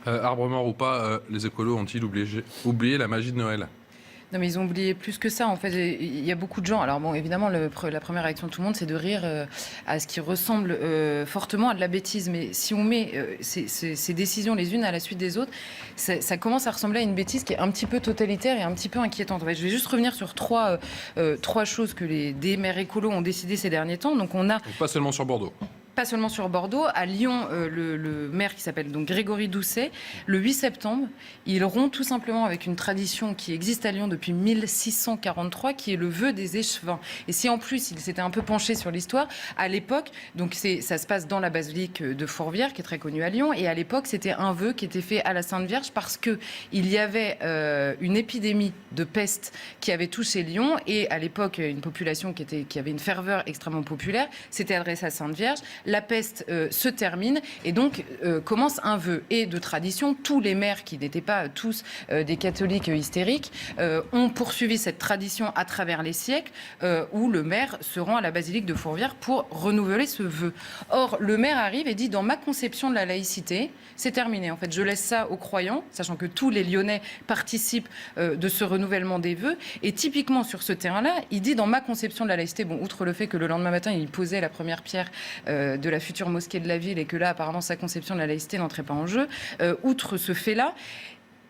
Arbre mort ou pas, les écolos ont-ils oublié la magie de Noël? Non, mais ils ont oublié plus que ça. En fait, il y a beaucoup de gens. Alors bon, évidemment, la première réaction de tout le monde, c'est de rire à ce qui ressemble fortement à de la bêtise. Mais si on met ces décisions les unes à la suite des autres, ça commence à ressembler à une bêtise qui est un petit peu totalitaire et un petit peu inquiétante. En fait, je vais juste revenir sur trois choses que des maires écolos ont décidé ces derniers temps. Donc on a... Donc pas seulement sur Bordeaux. Pas seulement sur Bordeaux, à Lyon, le maire qui s'appelle donc Grégory Doucet, le 8 septembre, il rompt tout simplement avec une tradition qui existe à Lyon depuis 1643, qui est le vœu des échevins. Et si en plus il s'était un peu penché sur l'histoire, à l'époque, donc ça se passe dans la basilique de Fourvière, qui est très connue à Lyon, et à l'époque c'était un vœu qui était fait à la Sainte Vierge parce que il y avait une épidémie de peste qui avait touché Lyon, et à l'époque une population qui avait une ferveur extrêmement populaire, s'était adressée à Sainte Vierge. La peste se termine et donc commence un vœu. Et de tradition, tous les maires qui n'étaient pas tous des catholiques hystériques ont poursuivi cette tradition à travers les siècles où le maire se rend à la basilique de Fourvière pour renouveler ce vœu. Or, le maire arrive et dit, dans ma conception de la laïcité, c'est terminé. En fait, je laisse ça aux croyants, sachant que tous les Lyonnais participent de ce renouvellement des vœux. Et typiquement, sur ce terrain-là, il dit, dans ma conception de la laïcité, bon, outre le fait que le lendemain matin, il posait la première pierre de la future mosquée de la ville et que là, apparemment, sa conception de la laïcité n'entrait pas en jeu. Outre ce fait-là,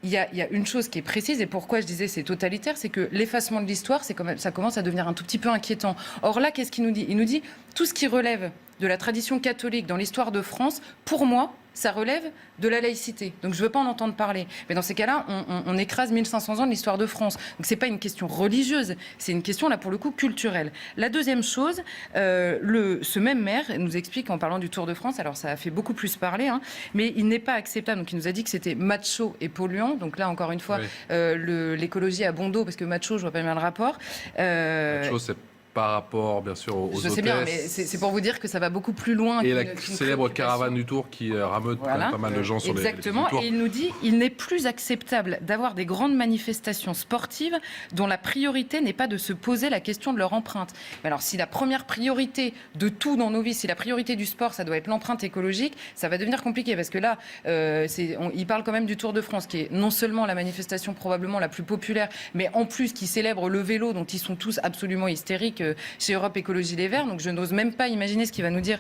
il y a une chose qui est précise, et pourquoi je disais c'est totalitaire, c'est que l'effacement de l'histoire, ça commence à devenir un tout petit peu inquiétant. Or là, qu'est-ce qu'il nous dit ? Il nous dit tout ce qui relève de la tradition catholique dans l'histoire de France, pour moi, ça relève de la laïcité. Donc je ne veux pas en entendre parler. Mais dans ces cas-là, on écrase 1500 ans de l'histoire de France. Donc ce n'est pas une question religieuse, c'est une question, là, pour le coup, culturelle. La deuxième chose, ce même maire nous explique, en parlant du Tour de France, alors ça a fait beaucoup plus parler, hein, mais il n'est pas acceptable. Donc il nous a dit que c'était macho et polluant. Donc là, encore une fois, oui. L'écologie à bon dos, parce que macho, je ne vois pas bien le rapport. Macho, c'est par rapport, bien sûr, aux Je sais bien, mais c'est pour vous dire que ça va beaucoup plus loin. Et la célèbre caravane du Tour qui rameute pas mal de gens sur Exactement. les et il nous dit il n'est plus acceptable d'avoir des grandes manifestations sportives dont la priorité n'est pas de se poser la question de leur empreinte. Mais alors, si la première priorité de tout dans nos vies, si la priorité du sport, ça doit être l'empreinte écologique, ça va devenir compliqué, parce que là, il parle quand même du Tour de France, qui est non seulement la manifestation probablement la plus populaire, mais en plus qui célèbre le vélo, dont ils sont tous absolument hystériques chez Europe Écologie Les Verts. Donc je n'ose même pas imaginer ce qu'il va nous dire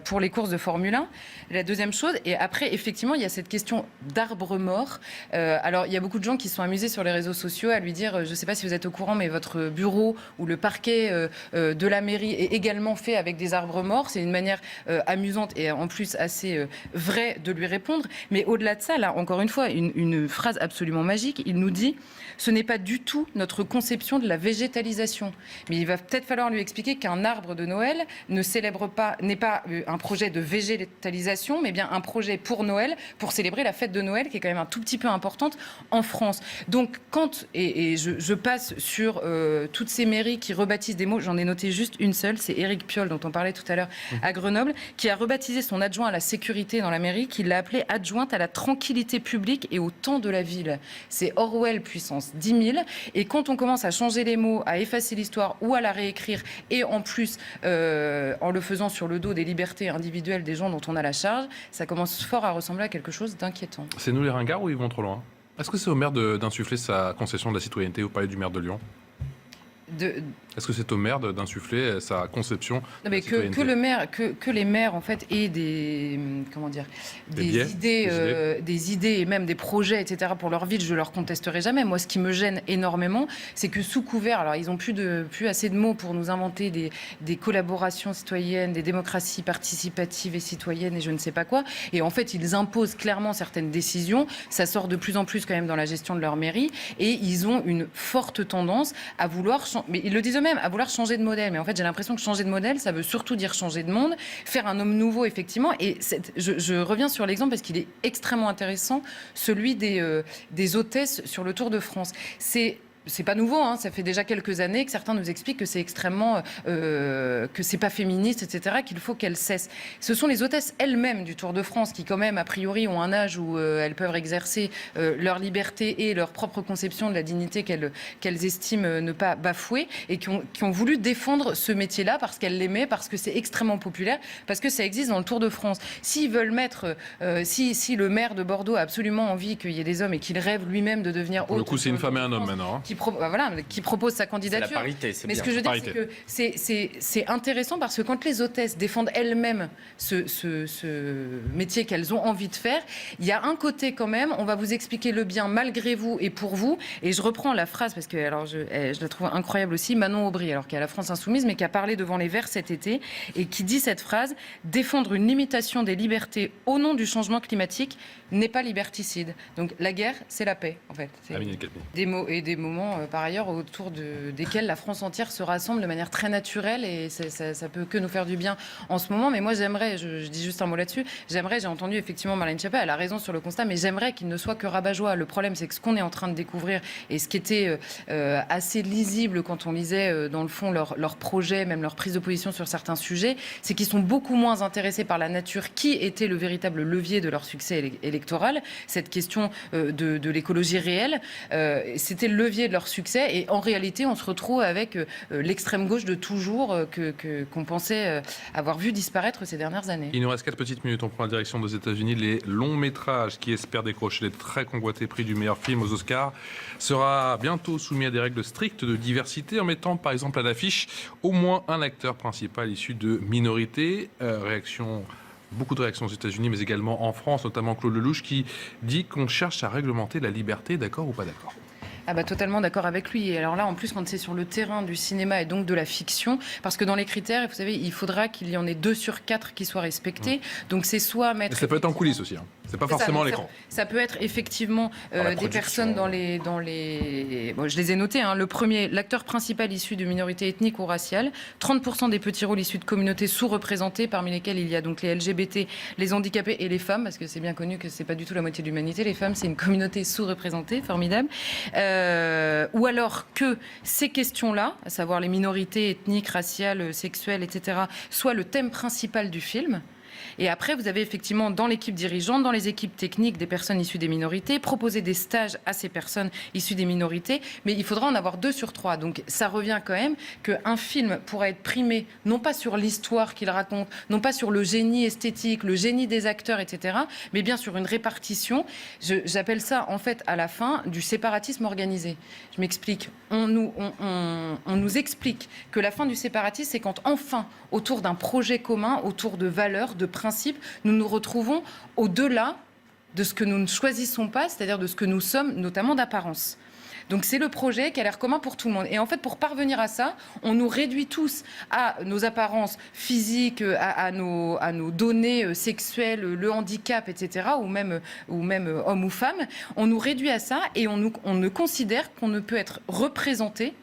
pour les courses de Formule 1. La deuxième chose, et après effectivement il y a cette question d'arbres morts. Alors il y a beaucoup de gens qui sont amusés sur les réseaux sociaux à lui dire, je ne sais pas si vous êtes au courant, mais votre bureau ou le parquet de la mairie est également fait avec des arbres morts. C'est une manière amusante et en plus assez vraie de lui répondre. Mais au-delà de ça, là encore une fois, une phrase absolument magique, il nous dit ce n'est pas du tout notre conception de la végétalisation. Mais il va peut-être falloir lui expliquer qu'un arbre de Noël n'est pas un projet de végétalisation, mais bien un projet pour Noël, pour célébrer la fête de Noël, qui est quand même un tout petit peu importante en France. Donc, je passe sur toutes ces mairies qui rebaptisent des mots, j'en ai noté juste une seule, c'est Éric Piolle, dont on parlait tout à l'heure à Grenoble, qui a rebaptisé son adjoint à la sécurité dans la mairie, qui l'a appelé adjointe à la tranquillité publique et au temps de la ville. C'est Orwell puissance 10 000. Et quand on commence à changer les mots, à effacer l'histoire ou à la réécrire, et en plus en le faisant sur le dos des libertés individuelles des gens dont on a la charge, ça commence fort à ressembler à quelque chose d'inquiétant. C'est nous les ringards ou ils vont trop loin ? Est-ce que c'est au maire d'insuffler sa concession de la citoyenneté? Vous parlez du maire de Lyon. Est-ce que c'est au maire d'insuffler sa conception? Non, mais que les maires en fait aient des idées et même des projets, etc. pour leur ville, je leur contesterai jamais. Moi, ce qui me gêne énormément, c'est que sous couvert, alors ils ont plus assez de mots pour nous inventer des collaborations citoyennes, des démocraties participatives et citoyennes et je ne sais pas quoi. Et en fait, ils imposent clairement certaines décisions. Ça sort de plus en plus quand même dans la gestion de leur mairie et ils ont une forte tendance à vouloir, mais ils le disent eux-mêmes, à vouloir changer de modèle. Mais en fait, j'ai l'impression que changer de modèle, ça veut surtout dire changer de monde, faire un homme nouveau, effectivement. Et je reviens sur l'exemple parce qu'il est extrêmement intéressant, celui des hôtesses sur le Tour de France. C'est c'est pas nouveau, hein, ça fait déjà quelques années que certains nous expliquent que c'est extrêmement, que c'est pas féministe, etc., qu'il faut qu'elles cessent. Ce sont les hôtesses elles-mêmes du Tour de France qui, quand même, a priori, ont un âge où elles peuvent exercer leur liberté et leur propre conception de la dignité qu'elles estiment ne pas bafouer, et qui ont voulu défendre ce métier-là parce qu'elles l'aimaient, parce que c'est extrêmement populaire, parce que ça existe dans le Tour de France. S'ils veulent mettre, si le maire de Bordeaux a absolument envie qu'il y ait des hommes et qu'il rêve lui-même de devenir Pour le coup, c'est une femme et un homme maintenant. Qui propose sa candidature. C'est la parité, c'est Mais bien. ce que je veux dire, c'est que c'est intéressant parce que quand les hôtesses défendent elles-mêmes ce métier qu'elles ont envie de faire, il y a un côté quand même, on va vous expliquer le bien malgré vous et pour vous. Et je reprends la phrase parce que alors je la trouve incroyable aussi, Manon Aubry, alors qui est à la France Insoumise, mais qui a parlé devant les Verts cet été et qui dit cette phrase: défendre une limitation des libertés au nom du changement climatique n'est pas liberticide. Donc la guerre, c'est la paix, en fait. C'est des mots et des moments, par ailleurs, autour desquels la France entière se rassemble de manière très naturelle, et ça peut que nous faire du bien en ce moment. Mais moi, j'aimerais, je dis juste un mot là-dessus, j'ai entendu effectivement Marlène Schiappa, elle a raison sur le constat, mais j'aimerais qu'il ne soit que rabat-joie. Le problème, c'est que ce qu'on est en train de découvrir, et ce qui était assez lisible quand on lisait, dans le fond, leur projet, même leur prise de position sur certains sujets, c'est qu'ils sont beaucoup moins intéressés par la nature, qui était le véritable levier de leur succès électoral. Cette question de l'écologie réelle, c'était le levier de leur succès, et en réalité, on se retrouve avec l'extrême gauche de toujours qu'on pensait avoir vu disparaître ces dernières années. Il nous reste 4 petites minutes. On prend la direction des États-Unis. Les longs métrages qui espèrent décrocher les très convoités prix du meilleur film aux Oscars sera bientôt soumis à des règles strictes de diversité, en mettant par exemple à l'affiche au moins un acteur principal issu de minorités. Beaucoup de réactions aux États-Unis, mais également en France, notamment Claude Lelouch, qui dit qu'on cherche à réglementer la liberté. D'accord ou pas d'accord ? Ah bah totalement d'accord avec lui. Et alors là, en plus, quand c'est sur le terrain du cinéma et donc de la fiction, parce que dans les critères, vous savez, il faudra qu'il y en ait 2 sur 4 qui soient respectés. Donc c'est soit mettre... Et ça peut être en coulisses aussi, hein. C'est pas forcément à l'écran. Ça peut être effectivement des personnes dans les... Bon, je les ai notés. Hein. Le premier, l'acteur principal issu de minorités ethniques ou raciales. 30% des petits rôles issus de communautés sous-représentées, parmi lesquelles il y a donc les LGBT, les handicapés et les femmes, parce que c'est bien connu que c'est pas du tout la moitié de l'humanité. Les femmes, c'est une communauté sous-représentée, formidable. Ou alors que ces questions-là, à savoir les minorités ethniques, raciales, sexuelles, etc., soient le thème principal du film. Et après, vous avez effectivement dans l'équipe dirigeante, dans les équipes techniques, des personnes issues des minorités, proposer des stages à ces personnes issues des minorités, mais il faudra en avoir 2 sur 3. Donc ça revient quand même qu'un film pourra être primé, non pas sur l'histoire qu'il raconte, non pas sur le génie esthétique, le génie des acteurs, etc., mais bien sur une répartition. J'appelle ça, en fait, à la fin, du séparatisme organisé. Je m'explique. On nous explique que la fin du séparatisme, c'est quand, enfin, autour d'un projet commun, autour de valeurs, de principes, nous nous retrouvons au-delà de ce que nous ne choisissons pas, c'est-à-dire de ce que nous sommes, notamment d'apparence. Donc c'est le projet qui a l'air commun pour tout le monde. Et en fait, pour parvenir à ça, on nous réduit tous à nos apparences physiques, à nos données sexuelles, le handicap, etc., ou même homme ou femme. On nous réduit à ça et on ne considère qu'on ne peut être représenté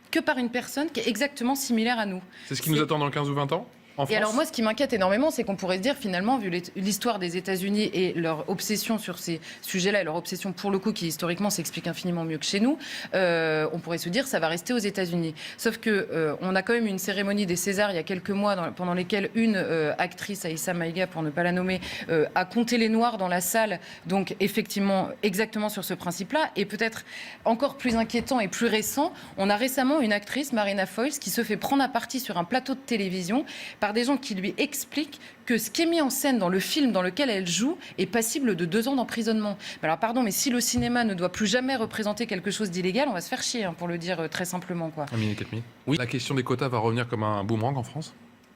que par une personne qui est exactement similaire à nous. C'est ce qui nous attend dans 15 ou 20 ans ? Et alors moi, ce qui m'inquiète énormément, c'est qu'on pourrait se dire finalement, vu l'histoire des États-Unis et leur obsession sur ces sujets-là, et leur obsession pour le coup qui historiquement s'explique infiniment mieux que chez nous, on pourrait se dire ça va rester aux États-Unis. Sauf que on a quand même une cérémonie des Césars il y a quelques mois pendant lesquelles une actrice, Aïssa Maïga pour ne pas la nommer, a compté les noirs dans la salle. Donc effectivement, exactement sur ce principe-là. Et peut-être encore plus inquiétant et plus récent, on a récemment une actrice, Marina Foïs, qui se fait prendre à partie sur un plateau de télévision par des gens qui lui expliquent que ce qui est mis en scène dans le film dans lequel elle joue est passible de 2 ans d'emprisonnement. Alors pardon, mais si le cinéma ne doit plus jamais représenter quelque chose d'illégal, on va se faire chier, hein, pour le dire très simplement, quoi. Oui. La question des quotas va revenir comme un boomerang en France ?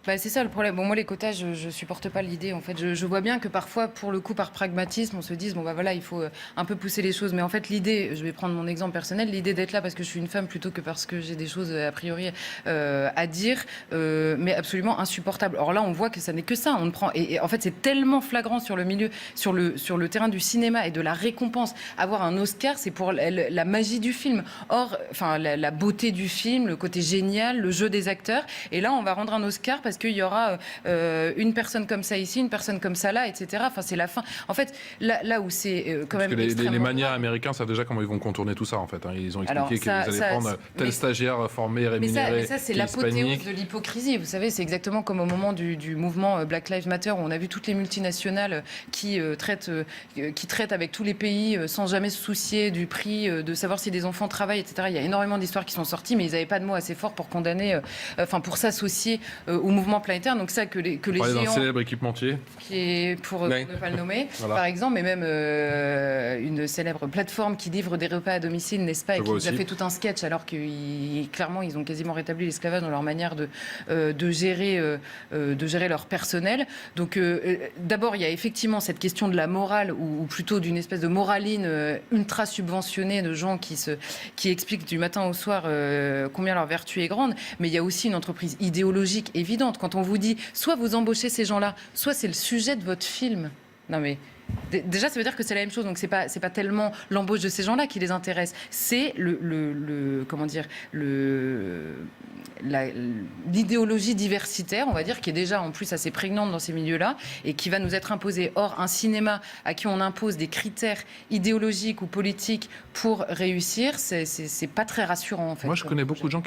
Bah, c'est ça le problème. Bon, moi, les quotas, je supporte pas l'idée. En fait, je vois bien que parfois, pour le coup, par pragmatisme, on se dise bon bah voilà, il faut un peu pousser les choses. Mais en fait, l'idée, je vais prendre mon exemple personnel, l'idée d'être là parce que je suis une femme plutôt que parce que j'ai des choses a priori à dire, mais absolument insupportable. Or là, on voit que ça n'est que ça. On ne prend et en fait, c'est tellement flagrant sur le milieu, sur le terrain du cinéma et de la récompense. Avoir un Oscar, c'est pour la magie du film. Or, enfin, la beauté du film, le côté génial, le jeu des acteurs. Et là, on va rendre un Oscar parce parce qu'il y aura une personne comme ça ici, une personne comme ça là, etc. Enfin, c'est la fin. En fait, là où c'est quand même les manières américains savent déjà comment ils vont contourner tout ça, en fait. Hein. Ils ont expliqué que vous allez prendre tel stagiaire formé, rémunéré. Mais ça, c'est l'apothéose de l'hypocrisie. Vous savez, c'est exactement comme au moment du mouvement Black Lives Matter, où on a vu toutes les multinationales qui traitent avec tous les pays sans jamais se soucier du prix, de savoir si des enfants travaillent, etc. Il y a énormément d'histoires qui sont sorties, mais ils n'avaient pas de mots assez forts pour condamner, pour s'associer au mouvement planétaire. Donc ça, que les géants... d'un célèbre équipementier. Qui est, pour ne pas le nommer, voilà. Par exemple, mais même une célèbre plateforme qui livre des repas à domicile, n'est-ce pas, et qui nous a fait tout un sketch, alors que clairement, ils ont quasiment rétabli l'esclavage dans leur manière de gérer leur personnel. Donc, d'abord, il y a effectivement cette question de la morale, ou plutôt d'une espèce de moraline ultra subventionnée de gens qui expliquent du matin au soir combien leur vertu est grande. Mais il y a aussi une entreprise idéologique évidente. Quand on vous dit, soit vous embauchez ces gens-là, soit c'est le sujet de votre film. Non mais... Déjà, ça veut dire que c'est la même chose. Donc, c'est pas tellement l'embauche de ces gens-là qui les intéresse. C'est l'idéologie diversitaire, on va dire, qui est déjà en plus assez prégnante dans ces milieux-là et qui va nous être imposée. Or, un cinéma à qui on impose des critères idéologiques ou politiques pour réussir, c'est pas très rassurant, en fait. Moi, je connais beaucoup de gens